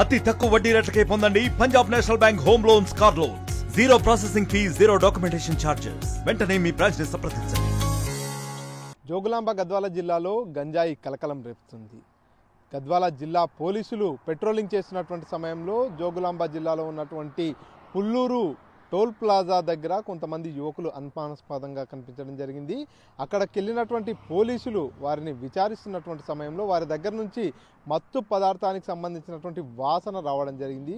అతి తక్కువ వడ్డీ రేట్లకే పొందండి Punjab national bank home loans, car loans. Zero processing fee, zero documentation charges. వెంటనే మీ బ్రాంచ్ ని సంప్రదించండి. జోగులాంబ గద్వాల జిల్లాలో గంజాయి కలకలం రేపుతుంది. గద్వాల జిల్లా పోలీసులు పెట్రోలింగ్ చేస్తున్నటువంటి సమయంలో జోగులాంబ జిల్లాలో ఉన్నటువంటి పుల్లూరు టోల్ ప్లాజా దగ్గర కొంతమంది యువకులు అనుమానాస్పదంగా కనిపించడం జరిగింది. అక్కడికి వెళ్ళినటువంటి పోలీసులు వారిని విచారిస్తున్నటువంటి సమయంలో వారి దగ్గర నుంచి మత్తు పదార్థానికి సంబంధించినటువంటి వాసన రావడం జరిగింది.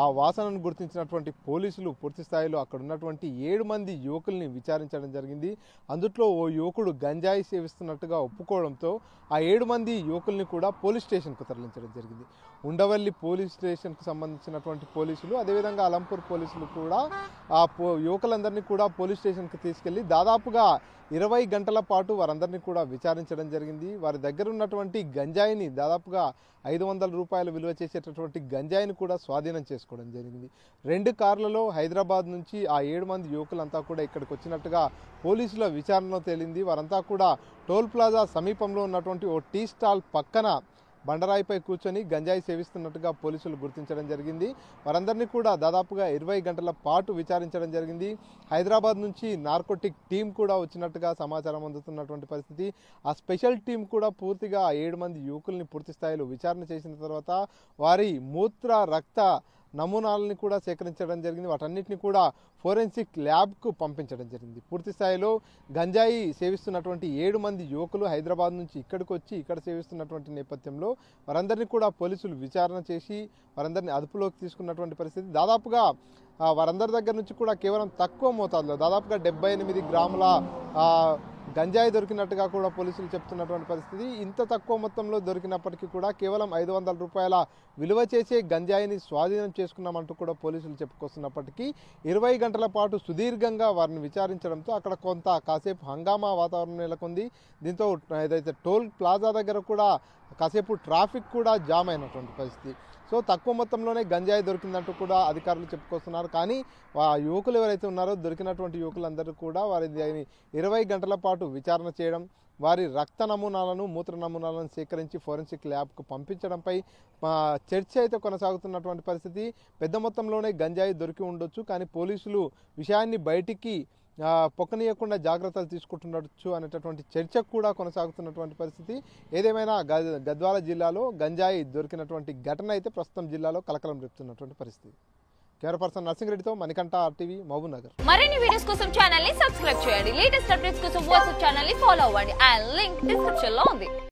ఆ వాసనను గుర్తించినటువంటి పోలీసులు పూర్తి స్థాయిలో అక్కడ ఉన్నటువంటి 7 మంది యువకుల్ని విచారించడం జరిగింది. అందుట్లో ఓ యువకుడు గంజాయి సేవిస్తున్నట్టుగా ఒప్పుకోవడంతో ఆ 7 మంది యువకుల్ని కూడా పోలీస్ స్టేషన్కు తరలించడం జరిగింది. ఉండవల్లి పోలీస్ స్టేషన్కు సంబంధించినటువంటి పోలీసులు, అదేవిధంగా అలంపూర్ పోలీసులు కూడా ఆ యువకులందరినీ కూడా పోలీస్ స్టేషన్కి తీసుకెళ్లి దాదాపుగా 20 గంటల పాటు వారందరినీ కూడా విచారించడం జరిగింది. వారి దగ్గర ఉన్నటువంటి గంజాయిని దాదాపుగా 500 రూపాయలు విలువ చేసేటటువంటి గంజాయిని కూడా స్వాధీనం చేసుకోవడం జరిగింది. 2 కార్లలో హైదరాబాద్ నుంచి ఆ 7 మంది యువకులంతా కూడా ఇక్కడికి వచ్చినట్టుగా పోలీసుల విచారణలో తేలింది. వారంతా కూడా టోల్ ప్లాజా సమీపంలో ఉన్నటువంటి ఓ టీ స్టాల్ పక్కన బండరాయిపై కూర్చొని గంజాయి సేవిస్తున్నట్టుగా పోలీసులు గుర్తించడం జరిగింది. వారందరినీ కూడా దాదాపుగా 20 గంటల పాటు విచారించడం జరిగింది. హైదరాబాద్ నుంచి నార్కోటిక్ టీం కూడా వచ్చినట్టుగా సమాచారం అందుతున్నటువంటి పరిస్థితి. ఆ స్పెషల్ టీం కూడా పూర్తిగా 7 మంది యువకుల్ని పూర్తి స్థాయిలో విచారణ చేసిన తర్వాత వారి మూత్ర రక్త నమూనాలని కూడా సేకరించడం జరిగింది. వాటన్నిటిని కూడా ఫోరెన్సిక్ ల్యాబ్కు పంపించడం జరిగింది. పూర్తి స్థాయిలో గంజాయి సేవిస్తున్నటువంటి 7 మంది యువకులు హైదరాబాద్ నుంచి ఇక్కడికి వచ్చి ఇక్కడ సేవిస్తున్నటువంటి నేపథ్యంలో వారందరినీ కూడా పోలీసులు విచారణ చేసి వారందరినీ అదుపులోకి తీసుకున్నటువంటి పరిస్థితి. దాదాపుగా వారందరి దగ్గర నుంచి కూడా కేవలం తక్కువ మోతాదులో దాదాపుగా 78 గ్రాముల గంజాయి దొరికినట్టుగా కూడా పోలీసులు చెప్తున్నటువంటి పరిస్థితి. ఇంత తక్కువ మొత్తంలో దొరికినప్పటికీ కూడా కేవలం 500 రూపాయల విలువ చేసే గంజాయిని స్వాధీనం చేసుకున్నామంటూ కూడా పోలీసులు చెప్పుకొస్తున్నప్పటికీ 20 గంటల పాటు సుదీర్ఘంగా వారిని విచారించడంతో అక్కడ కాసేపు హంగామా వాతావరణం నెలకొంది. దీంతో ఏదైతే టోల్ ప్లాజా దగ్గర కూడా కాసేపు ట్రాఫిక్ కూడా జామ్ అయినటువంటి పరిస్థితి. సో తక్కువ మొత్తంలోనే గంజాయి దొరికిందంటూ కూడా అధికారులు చెప్పుకొస్తున్నారు. కానీ ఆ యువకులు ఎవరైతే ఉన్నారో దొరికినటువంటి యువకులందరూ కూడా వారి 20 గంటల పాటు విచారణ చేయడం, వారి రక్త నమూనాలను మూత్ర నమూనాలను సేకరించి ఫోరెన్సిక్ ల్యాబ్కు పంపించడంపై చర్చ అయితే కొనసాగుతున్నటువంటి పరిస్థితి. పెద్ద మొత్తంలోనే గంజాయి దొరికి ఉండొచ్చు, కానీ పోలీసులు విషయాన్ని బయటికి పొక్కనీయకుండా జాగ్రత్తలు తీసుకుంటుండొచ్చు అనేటటువంటి చర్చ కూడా కొనసాగుతున్నటువంటి పరిస్థితి. ఏదేమైనా గద్వాల జిల్లాలో గంజాయి దొరికినటువంటి ఘటన అయితే ప్రస్తుతం జిల్లాలో కలకలం రేపుతున్నటువంటి పరిస్థితి. కెమెరా పర్సన్ నర్సింగ్ రెడ్డితో మణికంఠ, RTV, మహబూబ్ నగర్. మరిన్ని వీడియోస్ కోసం ఛానల్ ని సబ్స్క్రైబ్ చేయండి. లేటెస్ట్ అప్డేట్స్ కోసం వాట్సాప్ ఛానల్ ని ఫాలో అవ్వండి. ఆ లింక్ డిస్క్రిప్షన్ లో ఉంది.